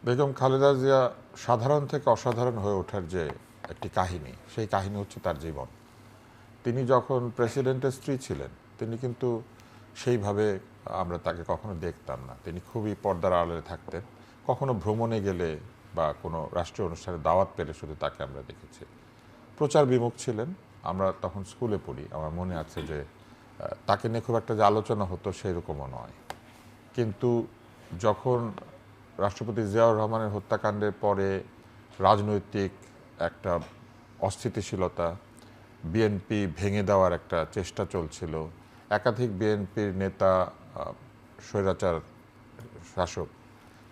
বেগম খালেদা জিয়া সাধারণ থেকে অসাধারণ হয়ে ওঠার যে একটি কাহিনী, সেই কাহিনী হচ্ছে তার জীবন। তিনি যখন প্রেসিডেন্টের স্ত্রী ছিলেন, তিনি কিন্তু সেইভাবে আমরা তাকে কখনো দেখতাম না। তিনি খুবই পর্দার আড়ালে থাকতেন। কখনো ভ্রমণে গেলে বা কোনো রাষ্ট্রীয় অনুষ্ঠানে দাওয়াত পেলে শুধু তাকে আমরা দেখেছি। প্রচার বিমুখ ছিলেন। আমরা তখন স্কুলে পড়ি, আমার মনে আছে যে তাকে নিয়ে খুব একটা যে আলোচনা হতো সেরকমও নয়। কিন্তু যখন রাষ্ট্রপতি জিয়াউর রহমানের হত্যাকাণ্ডের পরে রাজনৈতিক একটা অস্থিতিশীলতা, বিএনপি ভেঙে দেওয়ার একটা চেষ্টা চলছিল, একাধিক বিএনপির নেতা স্বৈরাচার শাসক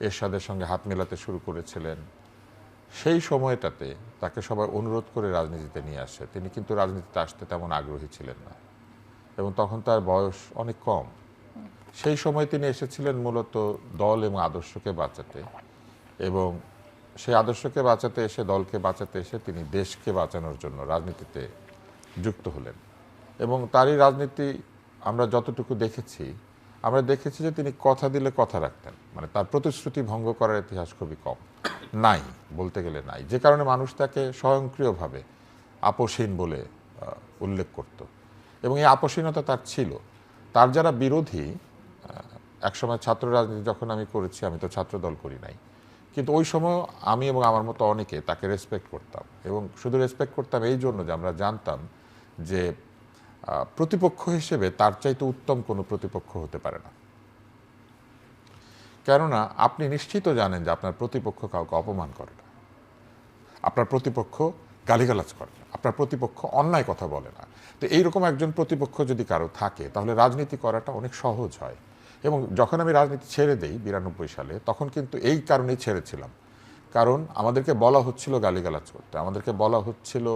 এরশাদের সঙ্গে হাত মেলাতে শুরু করেছিলেন, সেই সময়টাতে তাকে সবাই অনুরোধ করে রাজনীতিতে নিয়ে আসে। তিনি কিন্তু রাজনীতিতে আসতে তেমন আগ্রহী ছিলেন না এবং তখন তার বয়স অনেক কম। সেই সময় তিনি এসেছিলেন মূলত দল এবং আদর্শকে বাঁচাতে, এবং সেই আদর্শকে বাঁচাতে এসে, দলকে বাঁচাতে এসে তিনি দেশকে বাঁচানোর জন্য রাজনীতিতে যুক্ত হলেন। এবং তারই রাজনীতি আমরা যতটুকু দেখেছি, আমরা দেখেছি যে তিনি কথা দিলে কথা রাখতেন। মানে তার প্রতিশ্রুতি ভঙ্গ করার ইতিহাস খুবই কম, নাই বলতে গেলে নাই, যে কারণে মানুষ তাকে স্বয়ংক্রিয়ভাবে আপোষহীন বলে উল্লেখ করত। এবং এই আপোষহীনতা তার ছিল। তার যারা বিরোধী, একসময় ছাত্র রাজনীতি যখন আমি করেছি, আমি তো ছাত্র দল করি নাই, কিন্তু ওই সময় আমি এবং আমার মতো অনেকে তাকে রেসপেক্ট করতাম। এবং শুধু রেসপেক্ট করতাম এই জন্য যে আমরা জানতাম যে প্রতিপক্ষ হিসেবে তার চাইতে উত্তম কোনো প্রতিপক্ষ হতে পারে না। কেননা আপনি নিশ্চিত জানেন যে আপনার প্রতিপক্ষ কাউকে অপমান করে না, আপনার প্রতিপক্ষ গালিগালাজ করে না, আপনার প্রতিপক্ষ অন্যায় কথা বলে না। তো এইরকম একজন প্রতিপক্ষ যদি কারো থাকে, তাহলে রাজনীতি করাটা অনেক সহজ হয়। এবং যখন আমি রাজনীতি ছেড়ে দেই 92 সালে, তখন কিন্তু এই কারণেই ছেড়েছিলাম। কারণ আমাদেরকে বলা হচ্ছিল গালিগালাজ করতে, আমাদেরকে বলা হচ্ছিল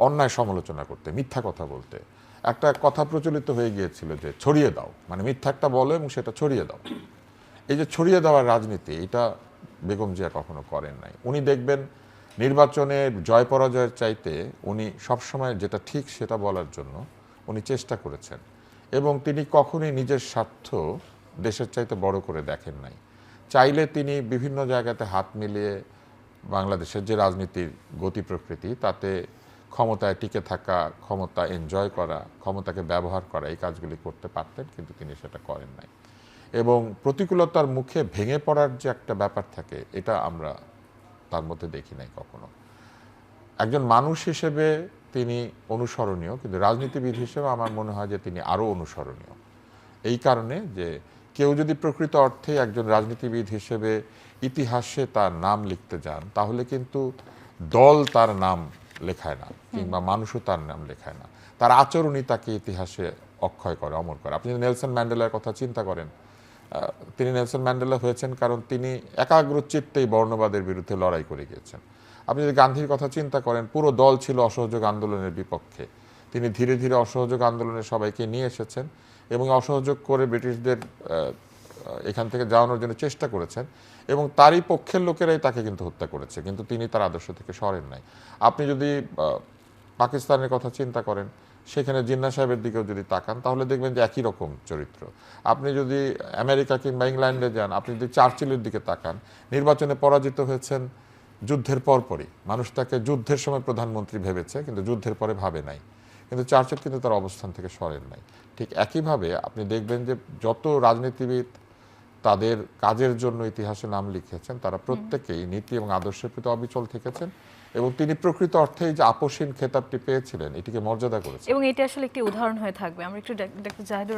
অন্যায় সমালোচনা করতে, মিথ্যা কথা বলতে। একটা কথা প্রচলিত হয়ে গিয়েছিল যে ছড়িয়ে দাও, মানে মিথ্যা একটা বলো এবং সেটা ছড়িয়ে দাও। এই যে ছড়িয়ে দেওয়ার রাজনীতি, এটা বেগম জিয়া কখনো করেন নাই। উনি দেখবেন নির্বাচনের জয় পরাজয়ের চাইতে উনি সবসময় যেটা ঠিক সেটা বলার জন্য উনি চেষ্টা করেছেন। এবং তিনি কখনোই নিজের স্বার্থ দেশের চাইতে বড় করে দেখেন নাই। চাইলে তিনি বিভিন্ন জায়গাতে হাত মিলিয়ে বাংলাদেশের যে রাজনীতির গতি প্রকৃতি, তাতে ক্ষমতায় টিকে থাকা, ক্ষমতা এনজয় করা, ক্ষমতাকে ব্যবহার করা, এই কাজগুলি করতে পারতেন, কিন্তু তিনি সেটা করেন নাই। এবং প্রতিকূলতার মুখে ভেঙে পড়ার যে একটা ব্যাপার থাকে, এটা আমরা তার মধ্যে দেখি নাই কখনো। একজন মানুষ হিসেবে তিনি অনুসরণীয়, কিন্তু রাজনীতিবিদ হিসেবে আমার মনে হয় যে তিনি আরও অনুসরণীয়। এই কারণে যে কেউ যদি প্রকৃত অর্থে একজন রাজনীতিবিদ হিসেবে ইতিহাসে তার নাম লিখতে যান, তাহলে কিন্তু দল তার নাম লেখায় না, কিংবা মানুষও তার নাম লেখায় না, তার আচরণই তাকে ইতিহাসে অক্ষয় করে, অমর করে। আপনি যদি নেলসন ম্যান্ডেলার কথা চিন্তা করেন, তিনি নেলসন ম্যান্ডেলা হয়েছেন কারণ তিনি একাগ্রচিত্তেই বর্ণবাদের বিরুদ্ধে লড়াই করে গিয়েছেন। আপনি যদি গান্ধীর কথা চিন্তা করেন, পুরো দল ছিল অসহযোগ আন্দোলনের বিপক্ষে। তিনি ধীরে ধীরে অসহযোগ আন্দোলনের সবাইকে নিয়ে এসেছেন এবং অসহযোগ করে ব্রিটিশদের এখান থেকে যাওয়ানোর জন্য চেষ্টা করেছেন, এবং তারই পক্ষের লোকেরাই তাকে কিন্তু হত্যা করেছে, কিন্তু তিনি তার আদর্শ থেকে সরেন নাই। আপনি যদি পাকিস্তানের কথা চিন্তা করেন, সেখানে জিন্নাহ সাহেবের দিকেও যদি তাকান, তাহলে দেখবেন যে একই রকম চরিত্র। আপনি যদি আমেরিকা কিংবা ইংল্যান্ডে যান, আপনি যদি চার্চিলের দিকে তাকান, নির্বাচনে পরাজিত হয়েছেন যুদ্ধের পরপরই। মানুষ তাকে যুদ্ধের সময় প্রধানমন্ত্রী ভেবেছে, কিন্তু যুদ্ধের পরে ভাবে নাই। কিন্তু চার্চিল কিন্তু তার অবস্থান থেকে সরেন নাই। ঠিক একইভাবে আপনি দেখবেন যে যত রাজনীতিবিদ তাদের কাজের জন্য ইতিহাসে নাম লিখেছেন, তারা প্রত্যেকেই নীতি এবং আদর্শের প্রতি অবিচল থেকেছেন, এবং তিনি প্রকৃত অর্থেই যে আপোষহীন খেতাবটি পেয়েছিলেন, এটিকে মর্যাদা করেছেন। এবং এটা আসলে একটি উদাহরণ হয়ে থাকবে। আমরা একটু ডক্টর জাহিদুর